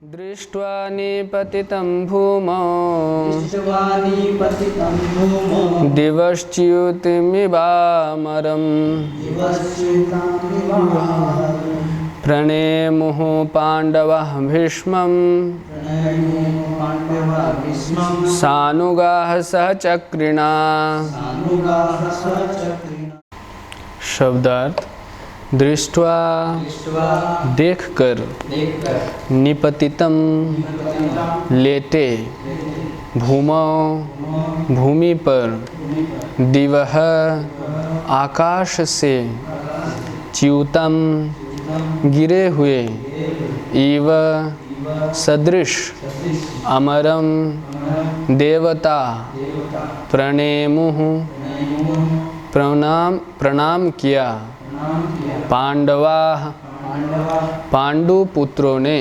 दृष्ट्वा निपतितं भूमौ दिवश्च्युतिमिवामरम् प्रणेमुः पाण्डवः भीष्मं सानुगाः सहचक्रिणा। शब्दार्थ दृष्ट्वा देखकर, निपतितम लेटे, भूमौ भूमि पर, दिवः आकाश से, च्युतम गिरे हुए, इव सदृश, अमरम देवता, प्रणेमुः प्रणाम किया, पांडवा पांडु पुत्रों ने,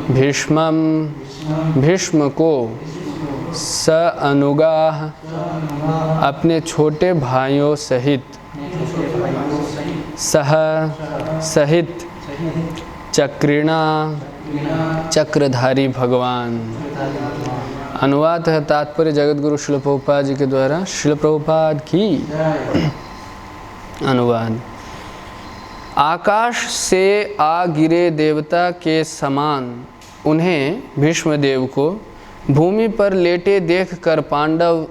भीष्मम भीष्म को, स अनुगाह अपने छोटे भाइयों सहित, सह सहित, चक्रिणा चक्रधारी भगवान। अनुवाद है तात्पर्य जगतगुरु श्रील प्रभुपाद जी के द्वारा। श्रील प्रभुपाद की अनुवाद। आकाश से आ गिरे देवता के समान उन्हें भीष्मदेव को भूमि पर लेटे देखकर पांडव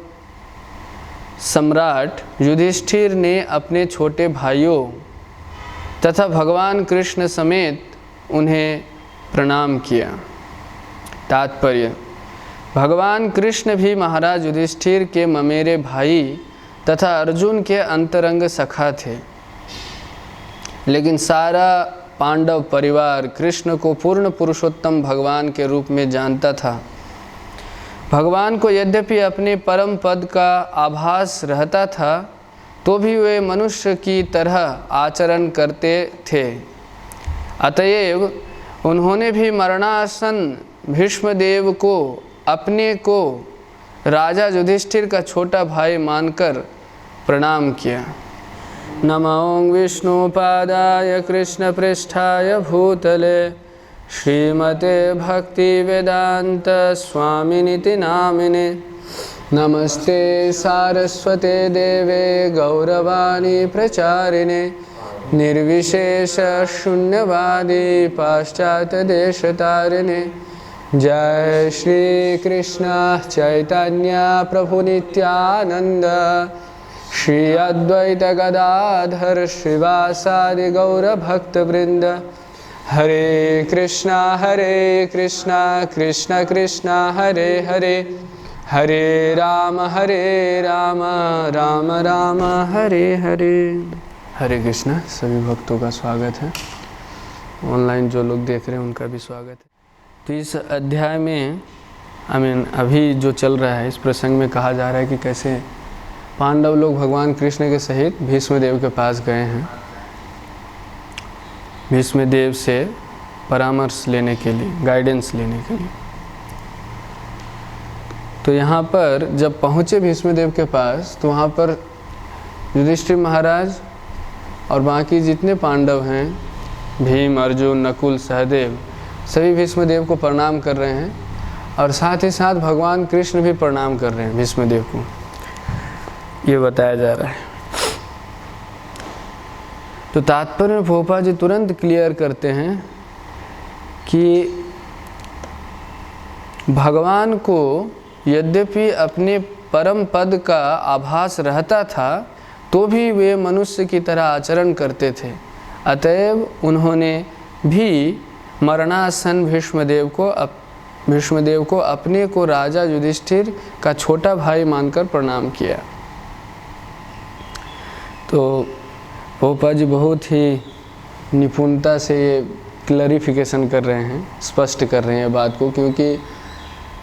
सम्राट युधिष्ठिर ने अपने छोटे भाइयों तथा भगवान कृष्ण समेत उन्हें प्रणाम किया। तात्पर्य, भगवान कृष्ण भी महाराज युधिष्ठिर के ममेरे भाई तथा अर्जुन के अंतरंग सखा थे, लेकिन सारा पांडव परिवार कृष्ण को पूर्ण पुरुषोत्तम भगवान के रूप में जानता था। भगवान को यद्यपि अपने परम पद का आभास रहता था, तो भी वे मनुष्य की तरह आचरण करते थे। अतएव उन्होंने भी मरणासन भीष्मदेव को अपने को राजा युधिष्ठिर का छोटा भाई मानकर प्रणाम किया। नमो विष्णुपादाय कृष्ण पृष्ठाय भूतले श्रीमते भक्ति वेदांत स्वामिनिति नामिने। नमस्ते सारस्वते देवे गौरवाणी प्रचारिणे निर्विशेष शून्यवादी पाश्चात्य देशतारिणे। जय श्री कृष्ण चैतन्य प्रभु नित्यानंद श्री अद्वैत गदाधर श्रीवासादि गौर भक्त वृंद। हरे कृष्णा कृष्ण कृष्ण हरे हरे, हरे राम राम राम हरे हरे। हरे कृष्णा। सभी भक्तों का स्वागत है। ऑनलाइन जो लोग देख रहे हैं उनका भी स्वागत है। तो इस अध्याय में अभी जो चल रहा है, इस प्रसंग में कहा जा रहा है कि कैसे पांडव लोग भगवान कृष्ण के सहित भीष्मदेव के पास गए हैं, भीष्मदेव से परामर्श लेने के लिए, गाइडेंस लेने के लिए। तो यहाँ पर जब पहुँचे भीष्मदेव के पास, तो वहाँ पर युधिष्ठिर महाराज और बाकी जितने पांडव हैं, भीम, अर्जुन, नकुल, सहदेव, सभी भीष्मदेव को प्रणाम कर रहे हैं और साथ ही साथ भगवान कृष्ण भी प्रणाम कर रहे हैं भीष्मदेव को, ये बताया जा रहा है। तो तात्पर्य में प्रभुपाद जी तुरंत क्लियर करते हैं कि भगवान को यद्यपि अपने परम पद का आभास रहता था, तो भी वे मनुष्य की तरह आचरण करते थे। अतएव उन्होंने भी मरणासन भीष्मदेव को अपने को राजा युधिष्ठिर का छोटा भाई मानकर प्रणाम किया। तो प्रभुपाद जी बहुत ही निपुणता से ये क्लैरिफिकेशन कर रहे हैं, स्पष्ट कर रहे हैं बात को, क्योंकि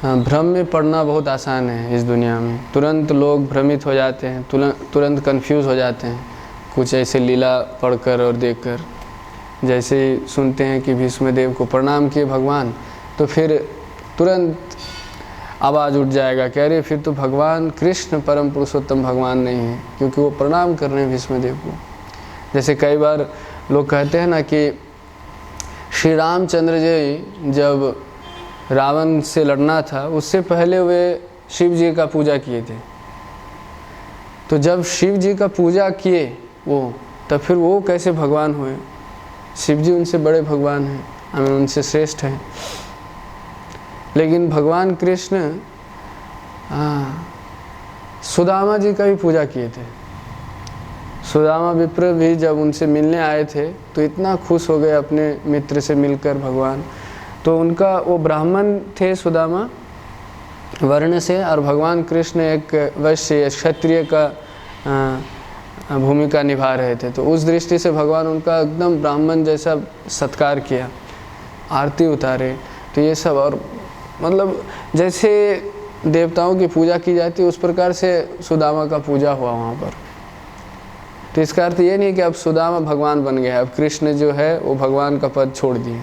भ्रम में पड़ना बहुत आसान है इस दुनिया में। तुरंत लोग भ्रमित हो जाते हैं, तुरंत कंफ्यूज हो जाते हैं कुछ ऐसे लीला पढ़कर और देखकर। जैसे ही सुनते हैं कि भीष्मदेव को प्रणाम किए भगवान, तो फिर तुरंत आवाज़ उठ जाएगा कि अरे फिर तो भगवान कृष्ण परम पुरुषोत्तम भगवान नहीं है, क्योंकि वो प्रणाम कर रहे हैं भीष्मदेव को। जैसे कई बार लोग कहते हैं ना कि श्री रामचंद्र जी जब रावण से लड़ना था उससे पहले वे शिव जी का पूजा किए थे। तो जब शिव जी का पूजा किए वो, तब फिर वो कैसे भगवान हुए? शिव जी उनसे बड़े भगवान हैं, हमें उनसे श्रेष्ठ हैं। लेकिन भगवान कृष्ण सुदामा जी का भी पूजा किए थे। सुदामा विप्र भी जब उनसे मिलने आए थे तो इतना खुश हो गए अपने मित्र से मिलकर भगवान। तो उनका वो ब्राह्मण थे सुदामा वर्ण से, और भगवान कृष्ण एक वैश्य क्षत्रिय का भूमिका निभा रहे थे। तो उस दृष्टि से भगवान उनका एकदम ब्राह्मण जैसा सत्कार किया, आरती उतारे। तो ये सब, और मतलब जैसे देवताओं की पूजा की जाती है उस प्रकार से सुदामा का पूजा हुआ वहाँ पर। तो इसका अर्थ ये नहीं कि अब सुदामा भगवान बन गया, अब कृष्ण जो है वो भगवान का पद छोड़ दिए।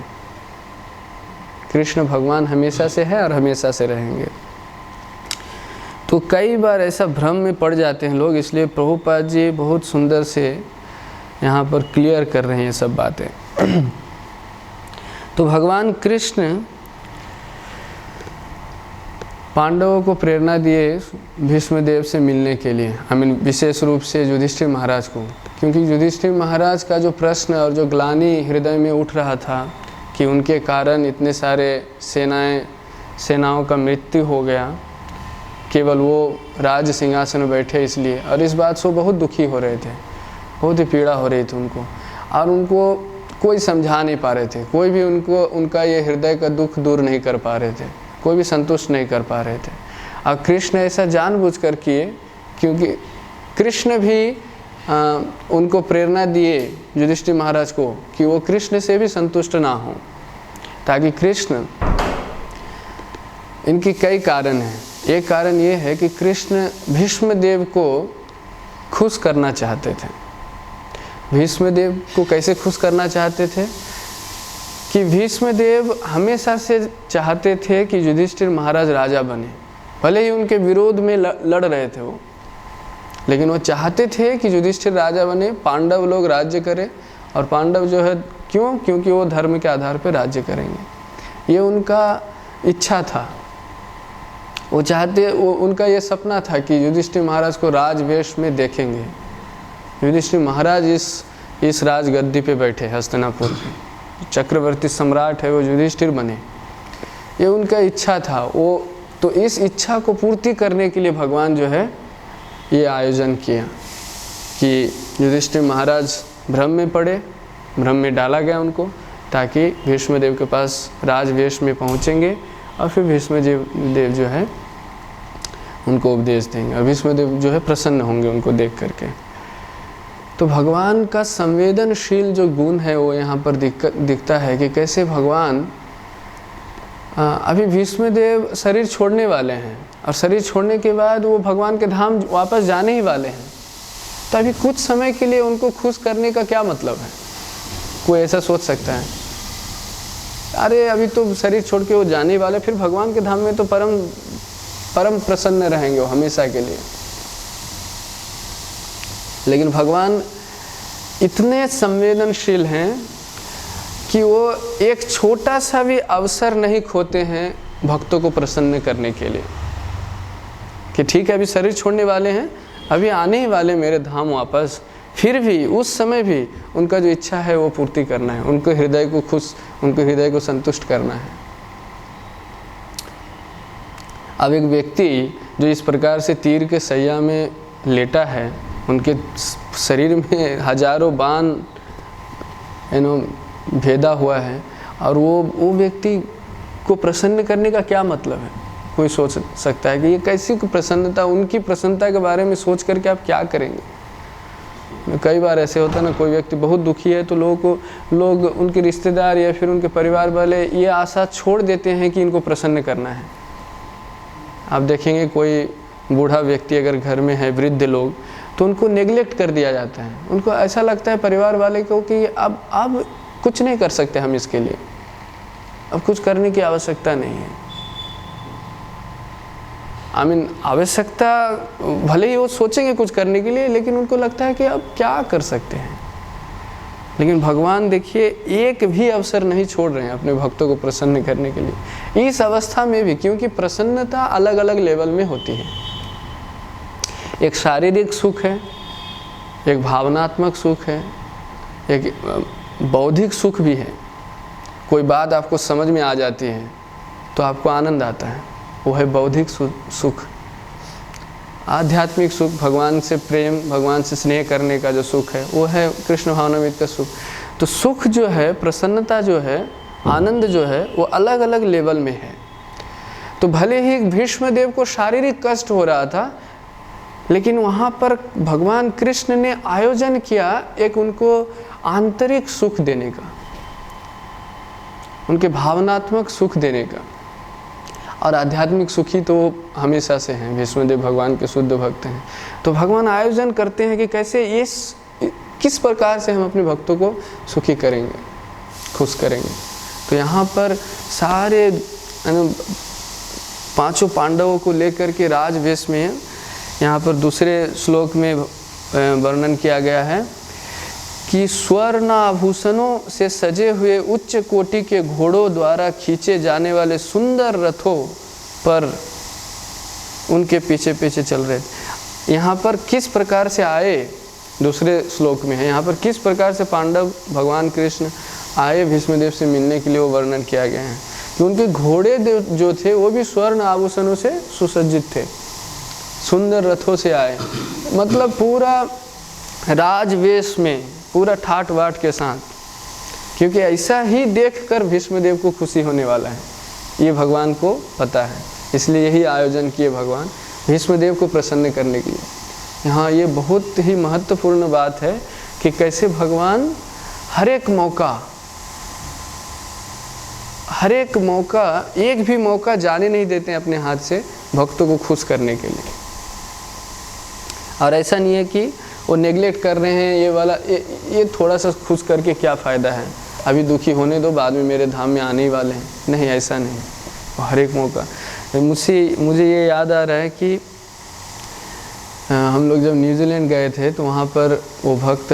कृष्ण भगवान हमेशा से है और हमेशा से रहेंगे। तो कई बार ऐसा भ्रम में पड़ जाते हैं लोग, इसलिए प्रभुपाद जी बहुत सुंदर से यहाँ पर क्लियर कर रहे हैं ये सब बातें। तो भगवान कृष्ण पांडवों को प्रेरणा दिए भीष्मदेव से मिलने के लिए, विशेष रूप से युधिष्ठिर महाराज को, क्योंकि युधिष्ठिर महाराज का जो प्रश्न और जो ग्लानि हृदय में उठ रहा था कि उनके कारण इतने सारे सेनाओं का मृत्यु हो गया, केवल वो राज सिंहासन में बैठे इसलिए, और इस बात से वो बहुत दुखी हो रहे थे, बहुत ही पीड़ा हो रही थी उनको, और उनको कोई समझा नहीं पा रहे थे, कोई भी उनका ये हृदय का दुख दूर नहीं कर पा रहे थे, कोई भी संतुष्ट नहीं कर पा रहे थे। और कृष्ण ऐसा जानबूझकर किए, क्योंकि कृष्ण भी उनको प्रेरणा दिए युधिष्ठिर महाराज को कि वो कृष्ण से भी संतुष्ट ना हो, ताकि कृष्ण, इनकी कई कारण हैं। एक कारण ये है कि कृष्ण भीष्मदेव को खुश करना चाहते थे। भीष्मदेव को कैसे खुश करना चाहते थे कि भीष्मदेव हमेशा से चाहते थे कि युधिष्ठिर महाराज राजा बने, भले ही उनके विरोध में लड़ रहे थे वो, लेकिन वो चाहते थे कि युधिष्ठिर राजा बने, पांडव लोग राज्य करें, और पांडव जो है क्योंकि वो धर्म के आधार पर राज्य करेंगे, ये उनका इच्छा था। वो चाहते, वो उनका ये सपना था कि युधिष्ठिर महाराज को राजवेश में देखेंगे, युधिष्ठिर महाराज इस राजगद्दी पे बैठे हस्तिनापुर में, चक्रवर्ती सम्राट है वो युधिष्ठिर बने, ये उनका इच्छा था। वो तो इस इच्छा को पूर्ति करने के लिए भगवान जो है ये आयोजन किया कि युधिष्ठिर महाराज भ्रम में पड़े, भ्रम में डाला गया उनको, ताकि भीष्मदेव के पास राजवेश में पहुँचेंगे और फिर भीष्मदेव जो है उनको उपदेश देंगे, और भीष्मदेव जो है प्रसन्न होंगे उनको देख करके। तो भगवान का संवेदनशील जो गुण है वो यहाँ पर दिखता है कि कैसे भगवान, अभी भीष्मदेव शरीर छोड़ने वाले हैं, और शरीर छोड़ने के बाद वो भगवान के धाम वापस जाने ही वाले हैं। तो अभी कुछ समय के लिए उनको खुश करने का क्या मतलब है? कोई ऐसा सोच सकता है, अरे अभी तो शरीर छोड़ के वो जाने वाले, फिर भगवान के धाम में तो परम प्रसन्न रहेंगे वो हमेशा के लिए। लेकिन भगवान इतने संवेदनशील हैं कि वो एक छोटा सा भी अवसर नहीं खोते हैं भक्तों को प्रसन्न करने के लिए, कि ठीक है अभी शरीर छोड़ने वाले हैं, अभी आने ही वाले मेरे धाम वापस, फिर भी उस समय भी उनका जो इच्छा है वो पूर्ति करना है, उनके हृदय को संतुष्ट करना है। अब एक व्यक्ति जो इस प्रकार से तीर के सैया में लेटा है, उनके शरीर में हजारों बाण भेदा हुआ है, और वो व्यक्ति को प्रसन्न करने का क्या मतलब है? कोई सोच सकता है कि ये कैसी प्रसन्नता, उनकी प्रसन्नता के बारे में सोच करके आप क्या करेंगे? कई बार ऐसे होता है ना, कोई व्यक्ति बहुत दुखी है तो लोग उनके रिश्तेदार या फिर उनके परिवार वाले ये आशा छोड़ देते हैं कि इनको प्रसन्न करना है। आप देखेंगे कोई बूढ़ा व्यक्ति अगर घर में है, वृद्ध लोग, तो उनको नेग्लेक्ट कर दिया जाता है। उनको ऐसा लगता है परिवार वाले को कि अब कुछ नहीं कर सकते हम इसके लिए, अब कुछ करने की आवश्यकता नहीं है। आवश्यकता भले ही वो सोचेंगे कुछ करने के लिए, लेकिन उनको लगता है कि अब क्या कर सकते हैं, लेकिन भगवान देखिए एक भी अवसर नहीं छोड़ रहे हैं अपने भक्तों को प्रसन्न करने के लिए इस अवस्था में भी, क्योंकि प्रसन्नता अलग अलग लेवल में होती है। एक शारीरिक सुख है, एक भावनात्मक सुख है, एक बौद्धिक सुख भी है। कोई बात आपको समझ में आ जाती है तो आपको आनंद आता है, वो है बौद्धिक सुख। आध्यात्मिक सुख, भगवान से प्रेम, भगवान से स्नेह करने का जो सुख है, वो है कृष्ण भावनामृत का सुख। तो सुख जो है, प्रसन्नता जो है, आनंद जो है, वो अलग अलग लेवल में है। तो भले ही भीष्म देव को शारीरिक कष्ट हो रहा था, लेकिन वहाँ पर भगवान कृष्ण ने आयोजन किया एक उनको आंतरिक सुख देने का, उनके भावनात्मक सुख देने का। और आध्यात्मिक सुखी तो हमेशा से हैं, भीष्मदेव भगवान के शुद्ध भक्त हैं। तो भगवान आयोजन करते हैं कि कैसे किस प्रकार से हम अपने भक्तों को सुखी करेंगे, खुश करेंगे। तो यहाँ पर सारे पांचों पांडवों को लेकर के राजवेश में यहाँ पर दूसरे श्लोक में वर्णन किया गया है कि स्वर्ण आभूषणों से सजे हुए उच्च कोटि के घोड़ों द्वारा खींचे जाने वाले सुंदर रथों पर उनके पीछे पीछे चल रहे थे। यहाँ पर किस प्रकार से आए, दूसरे श्लोक में है, यहाँ पर किस प्रकार से पांडव भगवान कृष्ण आए भीष्मदेव से मिलने के लिए, वो वर्णन किया गया है कि उनके घोड़े जो थे वो भी स्वर्ण आभूषणों से सुसज्जित थे, सुंदर रथों से आए। मतलब पूरा राजवेश में, पूरा ठाट बाट के साथ, क्योंकि ऐसा ही देखकर भीष्मदेव को खुशी होने वाला है, ये भगवान को पता है। इसलिए यही आयोजन किए भगवान भीष्मदेव को प्रसन्न करने के लिए। यहाँ ये बहुत ही महत्वपूर्ण बात है कि कैसे भगवान हर एक मौका, एक भी मौका जाने नहीं देते हैं अपने हाथ से भक्तों को खुश करने के लिए। और ऐसा नहीं है कि वो नेगलेक्ट कर रहे हैं ये वाला, ये थोड़ा सा खुश करके क्या फ़ायदा है, अभी दुखी होने दो, बाद में मेरे धाम में आने ही वाले हैं। नहीं, ऐसा नहीं, हर एक मौका। मुझे ये याद आ रहा है कि हम लोग जब न्यूजीलैंड गए थे तो वहाँ पर वो भक्त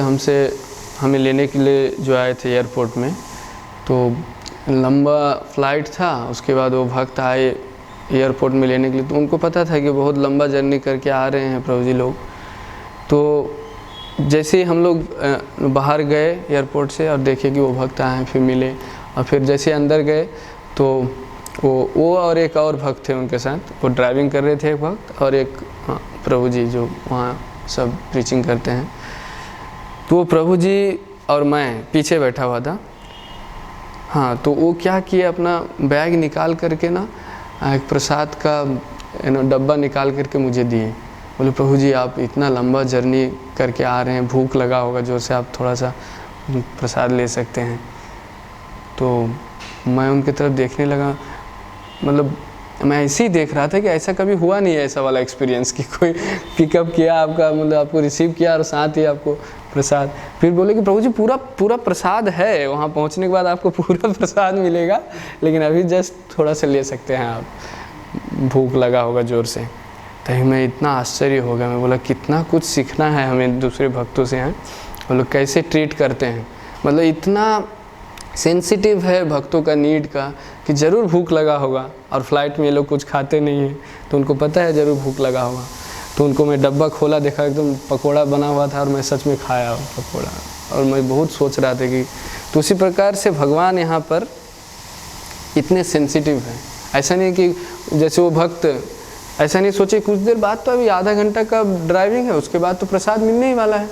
हमें लेने के लिए जो आए थे एयरपोर्ट में, तो लंबा फ़्लाइट था। उसके बाद वो भक्त आए एयरपोर्ट में लेने के लिए, तो उनको पता था कि बहुत लंबा जर्नी करके आ रहे हैं प्रभु जी लोग। तो जैसे ही हम लोग बाहर गए एयरपोर्ट से और देखे कि वो भक्त आए हैं, फिर मिले, और फिर जैसे अंदर गए तो वो और एक और भक्त थे उनके साथ, वो ड्राइविंग कर रहे थे एक भक्त, और एक प्रभु जी जो वहाँ सब प्रीचिंग करते हैं। तो वो प्रभु जी और मैं पीछे बैठा हुआ था। हाँ, तो वो क्या किए, अपना बैग निकाल करके ना एक प्रसाद का डब्बा निकाल करके मुझे दिए। बोले प्रभु जी आप इतना लंबा जर्नी करके आ रहे हैं, भूख लगा होगा जोर से, आप थोड़ा सा प्रसाद ले सकते हैं। तो मैं उनकी तरफ देखने लगा, मतलब मैं ऐसे ही देख रहा था कि ऐसा कभी हुआ नहीं है, ऐसा वाला एक्सपीरियंस कि कोई पिकअप किया आपका, मतलब आपको रिसीव किया और साथ ही आपको प्रसाद। फिर बोले कि प्रभु जी पूरा प्रसाद है, वहाँ पहुँचने के बाद आपको पूरा प्रसाद मिलेगा, लेकिन अभी जस्ट थोड़ा सा ले सकते हैं आप, भूख लगा होगा ज़ोर से। तो मैं इतना आश्चर्य हो गया, मैं बोला कितना कुछ सीखना है हमें दूसरे भक्तों से हैं, वो लोग कैसे ट्रीट करते हैं, मतलब इतना सेंसिटिव है भक्तों का नीड का कि ज़रूर भूख लगा होगा। और फ्लाइट में ये लोग कुछ खाते नहीं हैं, तो उनको पता है ज़रूर भूख लगा होगा। तो उनको मैं डब्बा खोला, देखा एकदम पकोड़ा बना हुआ था, और मैं सच में खाया पकोड़ा, और मैं बहुत सोच रहा था कि तो उसी प्रकार से भगवान यहाँ पर इतने सेंसिटिव हैं। ऐसा नहीं कि जैसे वो भक्त ऐसा नहीं सोचे कुछ देर बाद तो अभी आधा घंटा का ड्राइविंग है, उसके बाद तो प्रसाद मिलने ही वाला है,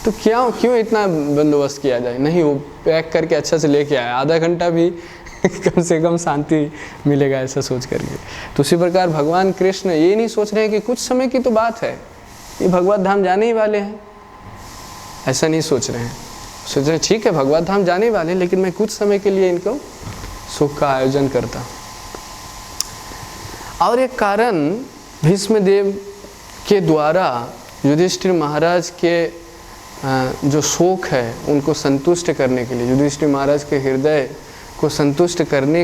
तो क्यों इतना बंदोबस्त किया जाए। नहीं, वो पैक करके अच्छा से लेके आया, आधा घंटा भी कम से कम शांति मिलेगा ऐसा सोच करके। तो उसी प्रकार भगवान कृष्ण ये नहीं सोच रहे हैं कि कुछ समय की तो बात है, ये भगवत धाम जाने ही वाले हैं, ऐसा नहीं सोच रहे हैं। सोच रहे ठीक है भगवत धाम जाने वाले, लेकिन मैं कुछ समय के लिए इनको सुख का आयोजन करता हूँ। और एक कारण भीष्मदेव के द्वारा युधिष्ठिर महाराज के जो शोक है उनको संतुष्ट करने के लिए, युधिष्ठिर महाराज के हृदय को संतुष्ट करने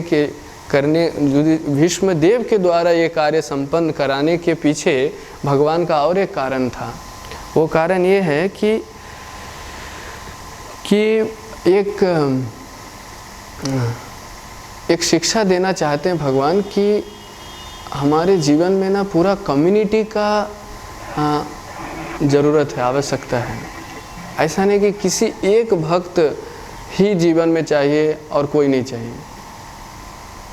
भीष्मदेव के द्वारा ये कार्य संपन्न कराने के पीछे भगवान का और एक कारण था। वो कारण ये है कि एक शिक्षा देना चाहते हैं भगवान कि हमारे जीवन में ना पूरा कम्युनिटी का ज़रूरत है, आवश्यकता है। ऐसा नहीं कि किसी एक भक्त ही जीवन में चाहिए और कोई नहीं चाहिए,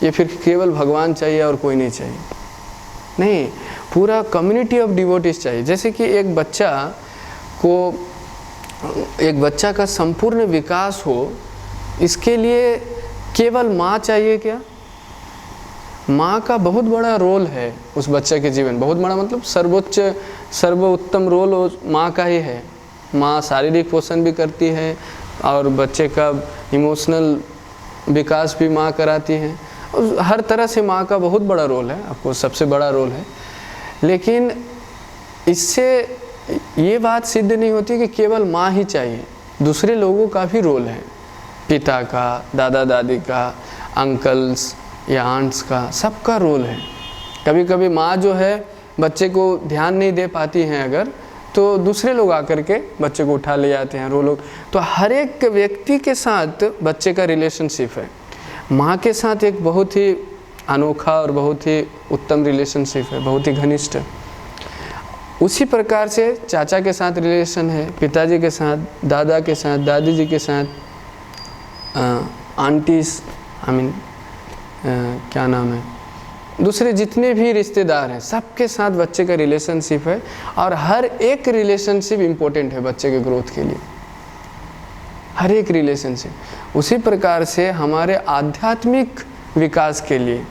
ये फिर केवल भगवान चाहिए और कोई नहीं चाहिए। नहीं, पूरा कम्युनिटी ऑफ डिवोटीज चाहिए। जैसे कि एक बच्चा का संपूर्ण विकास हो, इसके लिए केवल माँ चाहिए क्या? माँ का बहुत बड़ा रोल है उस बच्चे के जीवन, बहुत बड़ा मतलब सर्वोत्तम रोल माँ का ही है। माँ शारीरिक पोषण भी करती है और बच्चे का इमोशनल विकास भी माँ कराती है, और हर तरह से माँ का बहुत बड़ा रोल है, आपको सबसे बड़ा रोल है। लेकिन इससे ये बात सिद्ध नहीं होती कि केवल माँ ही चाहिए, दूसरे लोगों का भी रोल है, पिता का, दादा दादी का, अंकल्स या आंट्स का, सबका रोल है। कभी कभी माँ जो है बच्चे को ध्यान नहीं दे पाती हैं अगर, तो दूसरे लोग आकर के बच्चे को उठा ले जाते हैं, वो लोग। तो हर एक व्यक्ति के साथ बच्चे का रिलेशनशिप है। माँ के साथ एक बहुत ही अनोखा और बहुत ही उत्तम रिलेशनशिप है, बहुत ही घनिष्ठ। उसी प्रकार से चाचा के साथ रिलेशन है, पिताजी के साथ, दादा के साथ, दादी जी के साथ, आंटीज, क्या नाम है, दूसरे जितने भी रिश्तेदार हैं, सबके साथ बच्चे का रिलेशनशिप है। और हर एक रिलेशनशिप इम्पोर्टेंट है बच्चे के ग्रोथ के लिए, हर एक रिलेशनशिप। उसी प्रकार से हमारे आध्यात्मिक विकास के लिए,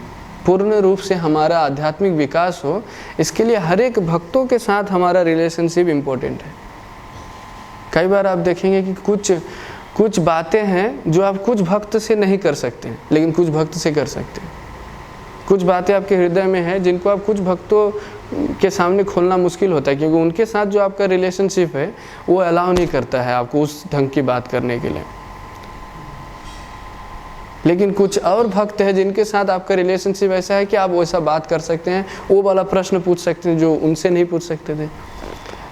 पूर्ण रूप से हमारा आध्यात्मिक विकास हो, इसके लिए हर एक भक्तों के साथ हमारा रिलेशनशिप इम्पोर्टेंट है। कई बार आप देखेंगे कि कुछ बातें हैं जो आप कुछ भक्त से नहीं कर सकते हैं, लेकिन कुछ भक्त से कर सकते हैं। कुछ बातें आपके हृदय में हैं जिनको आप कुछ भक्तों के सामने खोलना मुश्किल होता है, क्योंकि उनके साथ जो आपका रिलेशनशिप है वो अलाउ नहीं करता है आपको उस ढंग की बात करने के लिए। लेकिन कुछ और भक्त है जिनके साथ आपका रिलेशनशिप ऐसा है कि आप वैसा बात कर सकते हैं, वो वाला प्रश्न पूछ सकते हैं जो उनसे नहीं पूछ सकते थे।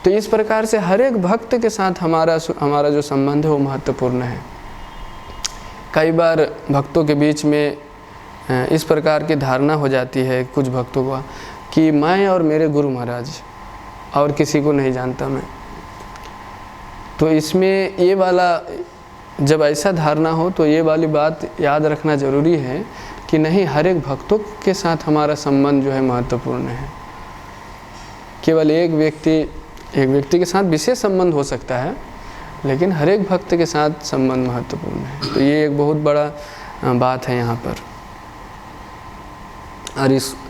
तो इस प्रकार से हर एक भक्त के साथ हमारा जो संबंध है वो महत्वपूर्ण है। कई बार भक्तों के बीच में इस प्रकार की धारणा हो जाती है कुछ भक्तों का कि मैं और मेरे गुरु महाराज, और किसी को नहीं जानता मैं। तो इसमें ये वाला, जब ऐसा धारणा हो तो ये वाली बात याद रखना ज़रूरी है कि नहीं, हर एक भक्तों के साथ हमारा संबंध जो है महत्वपूर्ण है। केवल एक व्यक्ति के साथ विशेष संबंध हो सकता है, लेकिन हर एक भक्त के साथ संबंध महत्वपूर्ण है। तो ये एक बहुत बड़ा बात है यहाँ पर।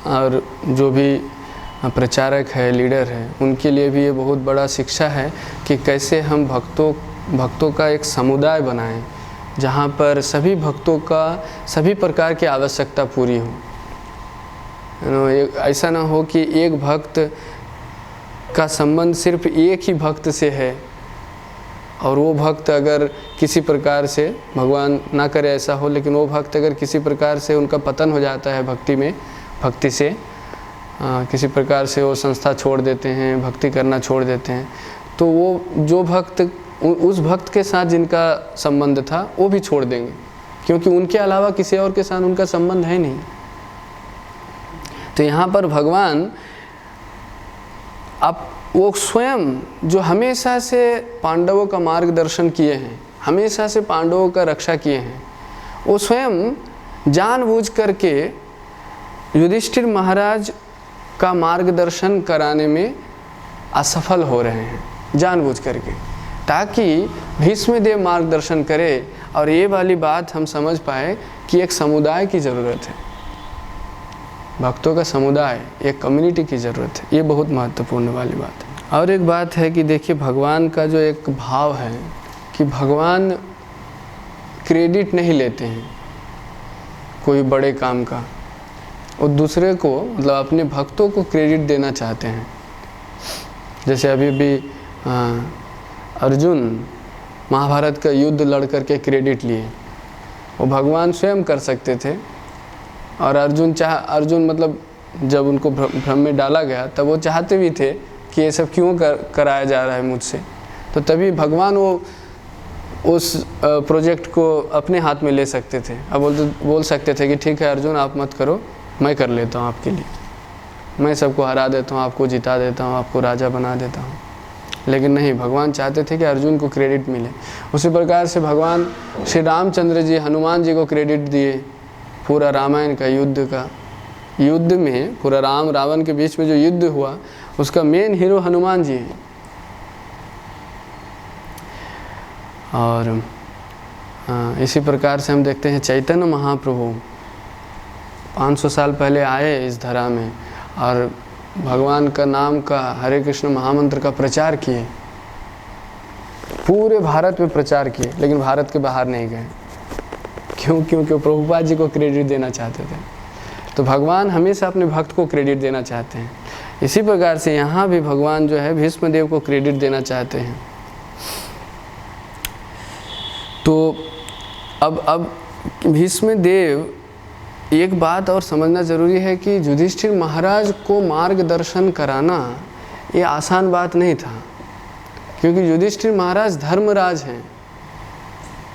और जो भी प्रचारक है, लीडर है, उनके लिए भी ये बहुत बड़ा शिक्षा है कि कैसे हम भक्तों का एक समुदाय बनाएं, जहाँ पर सभी भक्तों का सभी प्रकार की आवश्यकता पूरी हो। ऐसा ना हो कि एक भक्त का संबंध सिर्फ एक ही भक्त से है, और वो भक्त अगर किसी प्रकार से, भगवान ना करे ऐसा हो, लेकिन वो भक्त अगर किसी प्रकार से उनका पतन हो जाता है भक्ति से किसी प्रकार से वो संस्था छोड़ देते हैं, भक्ति करना छोड़ देते हैं, तो वो जो भक्त उस भक्त के साथ जिनका संबंध था वो भी छोड़ देंगे, क्योंकि उनके अलावा किसी और के साथ उनका संबंध है नहीं। तो यहाँ पर भगवान वो स्वयं जो हमेशा से पांडवों का मार्गदर्शन किए हैं, हमेशा से पांडवों का रक्षा किए हैं, वो स्वयं जानबूझ करके युधिष्ठिर महाराज का मार्गदर्शन कराने में असफल हो रहे हैं, जानबूझ करके, ताकि भीष्मदेव मार्गदर्शन करे। और ये वाली बात हम समझ पाए कि एक समुदाय की ज़रूरत है, भक्तों का समुदाय, एक कम्युनिटी की ज़रूरत है। ये बहुत महत्वपूर्ण वाली बात है। और एक बात है कि देखिए, भगवान का जो एक भाव है कि भगवान क्रेडिट नहीं लेते हैं कोई बड़े काम का, और दूसरे को, मतलब अपने भक्तों को क्रेडिट देना चाहते हैं। जैसे अभी भी अर्जुन महाभारत का युद्ध लड़ करके क्रेडिट लिए, वो भगवान स्वयं कर सकते थे, और अर्जुन मतलब जब उनको भ्रम में डाला गया तब वो चाहते भी थे कि ये सब क्यों कराया जा रहा है मुझसे। तो तभी भगवान वो उस प्रोजेक्ट को अपने हाथ में ले सकते थे। अब बोल सकते थे कि ठीक है अर्जुन आप मत करो, मैं कर लेता हूँ आपके लिए, मैं सबको हरा देता हूँ, आपको जिता देता हूँ, आपको राजा बना देता हूँ। लेकिन नहीं, भगवान चाहते थे कि अर्जुन को क्रेडिट मिले। उसी प्रकार से भगवान श्री रामचंद्र जी हनुमान जी को क्रेडिट दिए पूरा रामायण का युद्ध में, पूरा राम रावण के बीच में जो युद्ध हुआ उसका मेन हीरो हनुमान जी हैं। और इसी प्रकार से हम देखते हैं चैतन्य महाप्रभु 500 साल पहले आए इस धरा में और भगवान का नाम का हरे कृष्ण महामंत्र का प्रचार किए, पूरे भारत में प्रचार किए, लेकिन भारत के बाहर नहीं गए। क्यों? क्योंकि वो प्रभुपाद जी को क्रेडिट देना चाहते थे। तो भगवान हमेशा अपने भक्त को क्रेडिट देना चाहते हैं। इसी प्रकार से यहाँ भी भगवान जो है भीष्म देव को क्रेडिट देना चाहते हैं। तो अब भीष्म देव, एक बात और समझना ज़रूरी है कि युधिष्ठिर महाराज को मार्गदर्शन कराना ये आसान बात नहीं था, क्योंकि युधिष्ठिर महाराज धर्मराज हैं,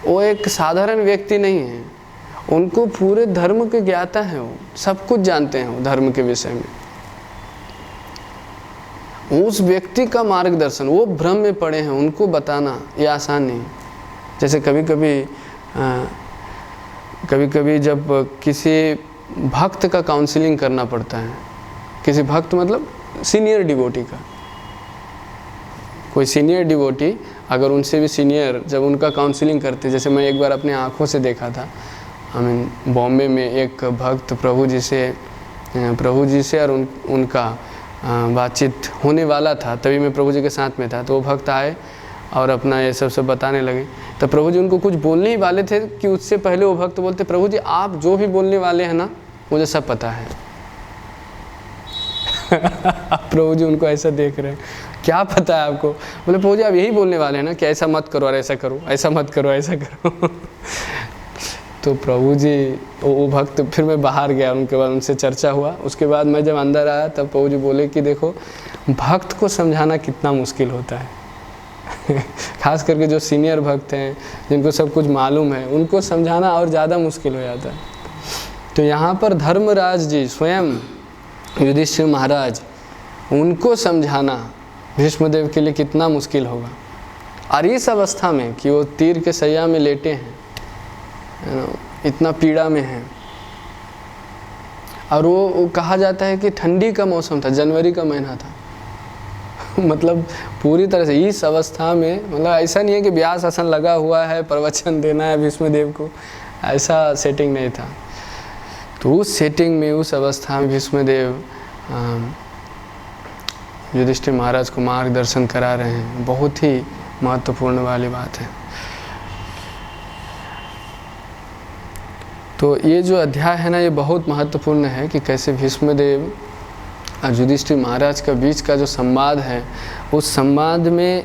वो एक साधारण व्यक्ति नहीं है, उनको पूरे धर्म के ज्ञाता हैं, वो सब कुछ जानते हैं वो धर्म के विषय में। उस व्यक्ति का मार्गदर्शन, वो भ्रम में पड़े हैं, उनको बताना ये आसान नहीं। जैसे कभी कभी जब किसी भक्त का काउंसलिंग करना पड़ता है, किसी भक्त मतलब सीनियर डिवोटी का, कोई सीनियर डिवोटी अगर उनसे भी सीनियर जब उनका काउंसलिंग करते, जैसे मैं एक बार अपने आँखों से देखा था, बॉम्बे में एक भक्त प्रभु जी से और उनका बातचीत होने वाला था, तभी मैं प्रभु जी के साथ में था। तो वो भक्त आए और अपना ये सब बताने लगे। तो प्रभु जी उनको कुछ बोलने ही वाले थे कि उससे पहले वो भक्त बोलते, प्रभु जी आप जो भी बोलने वाले हैं ना मुझे सब पता है। प्रभु जी उनको ऐसा देख रहे हैं, क्या पता है आपको? बोले प्रभु जी आप यही बोलने वाले हैं ना कि ऐसा मत करो और ऐसा करो, ऐसा मत करो ऐसा करो। तो प्रभु जी वो भक्त, फिर मैं बाहर गया, उनके बाद उनसे चर्चा हुआ। उसके बाद मैं जब अंदर आया तब प्रभु जी बोले कि देखो भक्त को समझाना कितना मुश्किल होता है। खास करके जो सीनियर भक्त हैं, जिनको सब कुछ मालूम है, उनको समझाना और ज़्यादा मुश्किल हो जाता है। तो यहाँ पर धर्मराज जी स्वयं युधिष्ठिर महाराज, उनको समझाना भीष्मदेव के लिए कितना मुश्किल होगा। और इस अवस्था में कि वो तीर के सैया में लेटे हैं, इतना पीड़ा में हैं, और वो कहा जाता है कि ठंडी का मौसम था, जनवरी का महीना था। मतलब पूरी तरह से इस अवस्था में, मतलब ऐसा नहीं है कि ब्यास आसन लगा हुआ है, प्रवचन देना है भीष्मदेव को, ऐसा सेटिंग नहीं था। तो उस सेटिंग में, उस अवस्था में भीष्मदेव युधिष्ठिर महाराज को मार्गदर्शन करा रहे हैं, बहुत ही महत्वपूर्ण वाली बात है। तो ये जो अध्याय है ना, ये बहुत महत्वपूर्ण है कि कैसे भीष्मदेव और युधिष्ठिर महाराज का बीच का जो संवाद है, उस संवाद में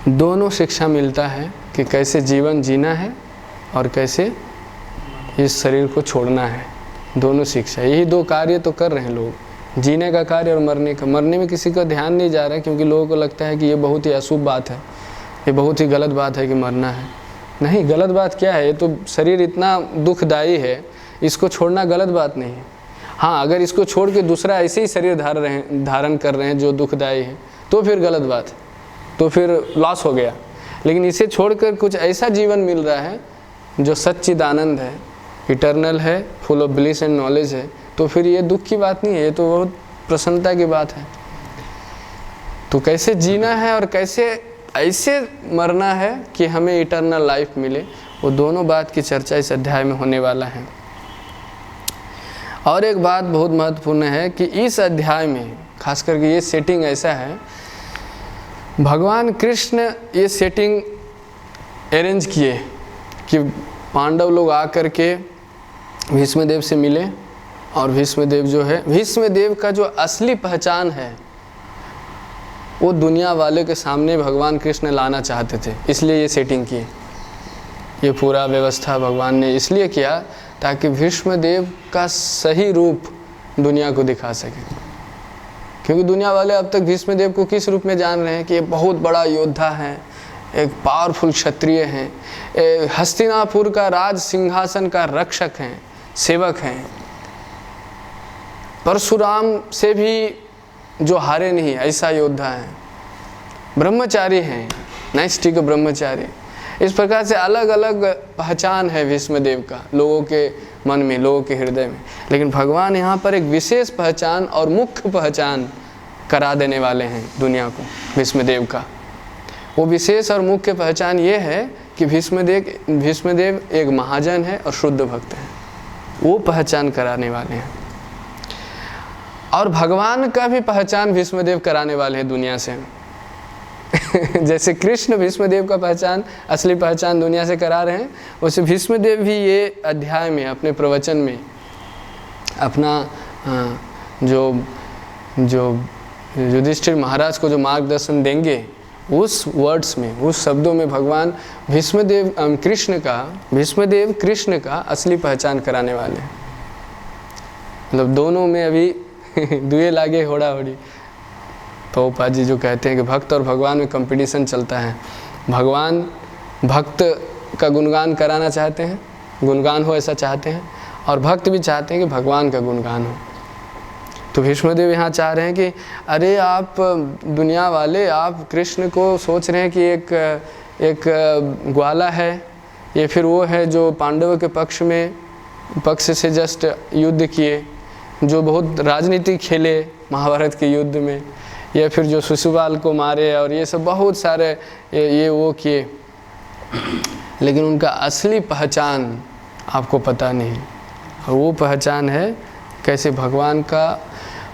दोनों शिक्षा मिलता है कि कैसे जीवन जीना है और कैसे इस शरीर को छोड़ना है। दोनों शिक्षा, यही दो कार्य तो कर रहे हैं लोग, जीने का कार्य और मरने का। मरने में किसी का ध्यान नहीं जा रहा है, क्योंकि लोगों को लगता है कि ये बहुत ही अशुभ बात है, ये बहुत ही गलत बात है कि मरना है। नहीं, गलत बात क्या है? ये तो शरीर इतना दुखदायी है, इसको छोड़ना गलत बात नहीं है। हाँ, अगर इसको छोड़ के दूसरा ऐसे ही शरीर धारण कर रहे हैं जो दुखदायी है, तो फिर गलत बात है, तो फिर लॉस हो गया। लेकिन इसे छोड़कर कुछ ऐसा जीवन मिल रहा है जो सच्चिदानंद है, इटर्नल है, full of bliss and knowledge है, तो फिर ये दुख की बात नहीं है, ये तो बहुत प्रसन्नता की बात है। तो कैसे जीना है और कैसे ऐसे मरना है कि हमें इटर्नल लाइफ मिले, वो दोनों बात की चर्चा इस अध्याय में होने वाला है। और एक बात बहुत महत्वपूर्ण है कि इस अध्याय में खास करके ये सेटिंग ऐसा है, भगवान कृष्ण ये सेटिंग अरेंज किए कि पांडव लोग आकर के भीष्मदेव से मिले, और भीष्मदेव जो है, भीष्मदेव का जो असली पहचान है वो दुनिया वाले के सामने भगवान कृष्ण लाना चाहते थे, इसलिए ये सेटिंग की। ये पूरा व्यवस्था भगवान ने इसलिए किया ताकि भीष्मदेव का सही रूप दुनिया को दिखा सके। क्योंकि दुनिया वाले अब तक भीष्मदेव को किस रूप में जान रहे हैं कि ये बहुत बड़ा योद्धा है, एक पावरफुल क्षत्रिय हैं, हस्तिनापुर का राज सिंहासन का रक्षक हैं, सेवक हैं, परशुराम से भी जो हारे नहीं ऐसा योद्धा है, ब्रह्मचारी हैं, नैष्ठिक ब्रह्मचारी। इस प्रकार से अलग अलग पहचान है भीष्मदेव का लोगों के मन में, लोगों के हृदय में। लेकिन भगवान यहाँ पर एक विशेष पहचान और मुख्य पहचान करा देने वाले हैं दुनिया को भीष्मदेव का। वो विशेष और मुख्य पहचान ये है कि भीष्मदेव एक महाजन है और शुद्ध भक्त है, वो पहचान कराने वाले हैं। और भगवान का भी पहचान भीष्मदेव कराने वाले हैं दुनिया से। जैसे कृष्ण भीष्मदेव का पहचान, असली पहचान दुनिया से करा रहे हैं, वैसे भीष्मदेव भी ये अध्याय में अपने प्रवचन में अपना जो युधिष्ठिर महाराज को जो मार्गदर्शन देंगे, उस वर्ड्स में, उस शब्दों में भगवान भीष्मदेव कृष्ण का असली पहचान कराने वाले हैं। मतलब दोनों में अभी दुए लागे होड़ा होड़ी। प्रभुपाद जी जो कहते हैं कि भक्त और भगवान में कंपटीशन चलता है। भगवान भक्त का गुणगान कराना चाहते हैं, गुणगान हो ऐसा चाहते हैं, और भक्त भी चाहते हैं कि भगवान का गुणगान हो। तो भीष्मदेव यहाँ चाह रहे हैं कि अरे आप दुनिया वाले, आप कृष्ण को सोच रहे हैं कि एक ग्वाला है, ये फिर वो है जो पांडवों के पक्ष से जस्ट युद्ध किए, जो बहुत राजनीति खेले महाभारत के युद्ध में, या फिर जो शिशुपाल को मारे और ये सब बहुत सारे ये वो किए, लेकिन उनका असली पहचान आपको पता नहीं। और वो पहचान है कैसे भगवान का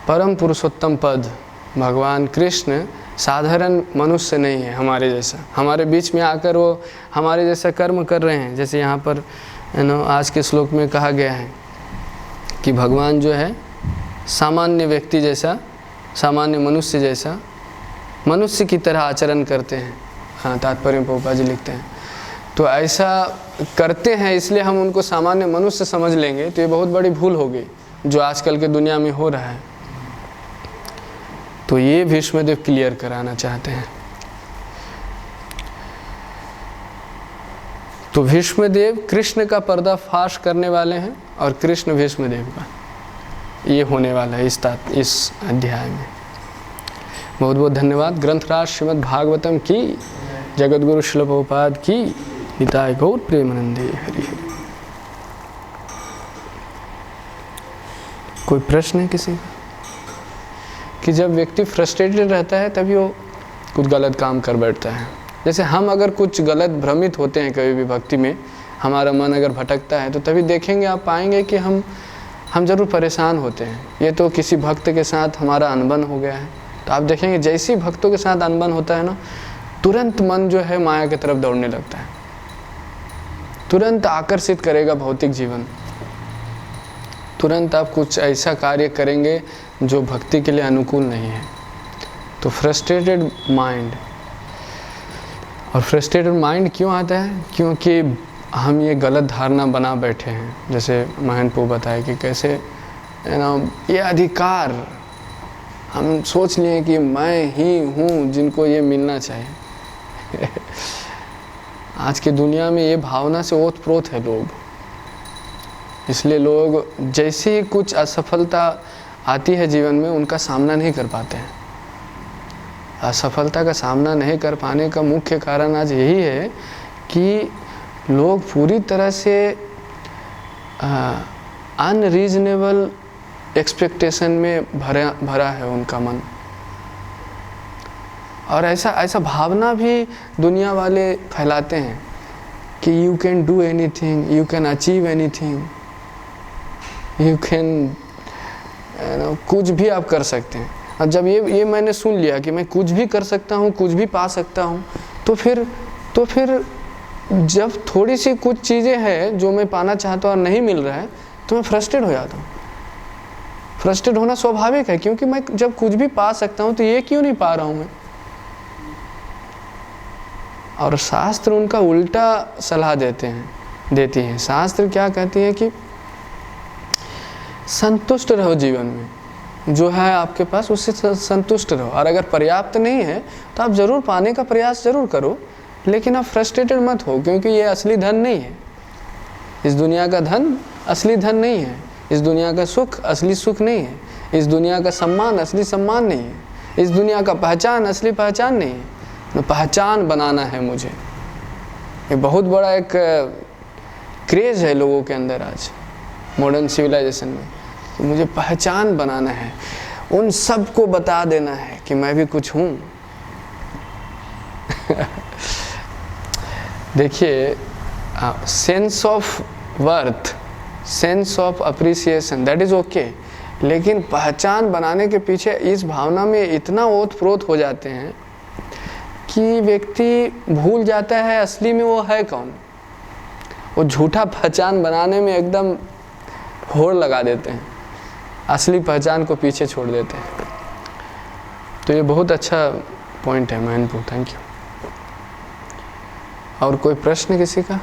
परम पुरुषोत्तम पद। भगवान कृष्ण साधारण मनुष्य नहीं है हमारे जैसा, हमारे बीच में आकर वो हमारे जैसा कर्म कर रहे हैं। जैसे यहाँ पर आज के श्लोक में कहा गया है कि भगवान जो है सामान्य व्यक्ति जैसा, सामान्य मनुष्य जैसा, मनुष्य की तरह आचरण करते हैं। हाँ, तात्पर्य में प्रभुपाद जी लिखते हैं। तो ऐसा करते हैं इसलिए हम उनको सामान्य मनुष्य समझ लेंगे, तो ये बहुत बड़ी भूल होगी जो आजकल के दुनिया में हो रहा है। तो ये भीष्मदेव क्लियर कराना चाहते हैं। तो भीष्मदेव कृष्ण का पर्दाफाश करने वाले हैं और कृष्ण भीष्मदेव का, ये होने वाला है इस अध्याय में। बहुत बहुत धन्यवाद। ग्रंथराज श्रीमद् भागवतम की, जगतगुरु श्रील प्रभुपाद की, निताय गौर प्रेमानंदे हरि हरि। कोई प्रश्न है किसी का? कि जब व्यक्ति फ्रस्ट्रेटेड रहता है तभी वो कुछ गलत काम कर बैठता है। जैसे हम अगर कुछ गलत भ्रमित होते हैं कभी भी भक्ति में, हमारा मन अगर भटकता है, तो तभी देखेंगे, आप पाएंगे कि हम जरूर परेशान होते हैं। ये तो किसी भक्त के साथ हमारा अनबन हो गया है, तो आप देखेंगे जैसे ही भक्तों के साथ अनबन होता है ना, तुरंत मन जो है माया की तरफ दौड़ने लगता है, तुरंत आकर्षित करेगा भौतिक जीवन, तुरंत आप कुछ ऐसा कार्य करेंगे जो भक्ति के लिए अनुकूल नहीं है। तो फ्रस्ट्रेटेड माइंड, और फ्रस्ट्रेटेड माइंड क्यों आता है? क्योंकि हम ये गलत धारणा बना बैठे हैं। जैसे महंत को बताया कि कैसे ये अधिकार हम सोच लिए कि मैं ही हूँ जिनको ये मिलना चाहिए। आज की दुनिया में ये भावना से ओत-प्रोत है लोग, इसलिए लोग जैसे ही कुछ असफलता आती है जीवन में, उनका सामना नहीं कर पाते हैं। असफलता का सामना नहीं कर पाने का मुख्य कारण आज यही है कि लोग पूरी तरह से अनरीजनेबल एक्सपेक्टेशन में भरा है उनका मन। और ऐसा भावना भी दुनिया वाले फैलाते हैं कि you can do anything, you can achieve anything, you can कुछ भी आप कर सकते हैं। और जब ये मैंने सुन लिया कि मैं कुछ भी कर सकता हूँ, कुछ भी पा सकता हूँ, तो फिर जब थोड़ी सी कुछ चीज़ें हैं जो मैं पाना चाहता हूँ और नहीं मिल रहा है, तो मैं फ्रस्ट्रेट हो जाता हूँ। फ्रस्ट्रेट होना स्वाभाविक है, क्योंकि मैं जब कुछ भी पा सकता हूँ तो ये क्यों नहीं पा रहा हूँ मैं। और शास्त्र उनका उल्टा सलाह देती हैं। शास्त्र क्या कहती है कि संतुष्ट रहो जीवन में, जो है आपके पास उससे संतुष्ट रहो, और अगर पर्याप्त नहीं है तो आप ज़रूर पाने का प्रयास ज़रूर करो, लेकिन आप फ्रस्ट्रेटेड मत हो, क्योंकि ये असली धन नहीं है। इस दुनिया का धन असली धन नहीं है। इस दुनिया का सुख असली सुख नहीं है। इस दुनिया का सम्मान असली सम्मान नहीं है। इस दुनिया का पहचान असली पहचान नहीं है। न पहचान बनाना है मुझे। ये बहुत बड़ा एक क्रेज है लोगों के अंदर आज मॉडर्न सिविलाइजेशन में, कि मुझे पहचान बनाना है, उन सब को बता देना है कि मैं भी कुछ हूँ। देखिए, sense of worth, sense of appreciation, that is okay, लेकिन पहचान बनाने के पीछे इस भावना में इतना ओत-प्रोत हो जाते हैं कि व्यक्ति भूल जाता है असली में वो है कौन। वो झूठा पहचान बनाने में एकदम होड़ लगा देते हैं, असली पहचान को पीछे छोड़ देते हैं। तो ये बहुत अच्छा पॉइंट है महनपुर, थैंक यू। और कोई प्रश्न किसी का?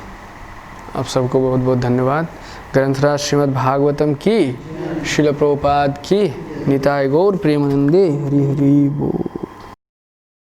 आप सबको बहुत बहुत धन्यवाद। ग्रंथराज श्रीमद् भागवतम की, श्रील प्रभुपाद की, निताय गौर प्रेमानंदे, हरि हरि बोल।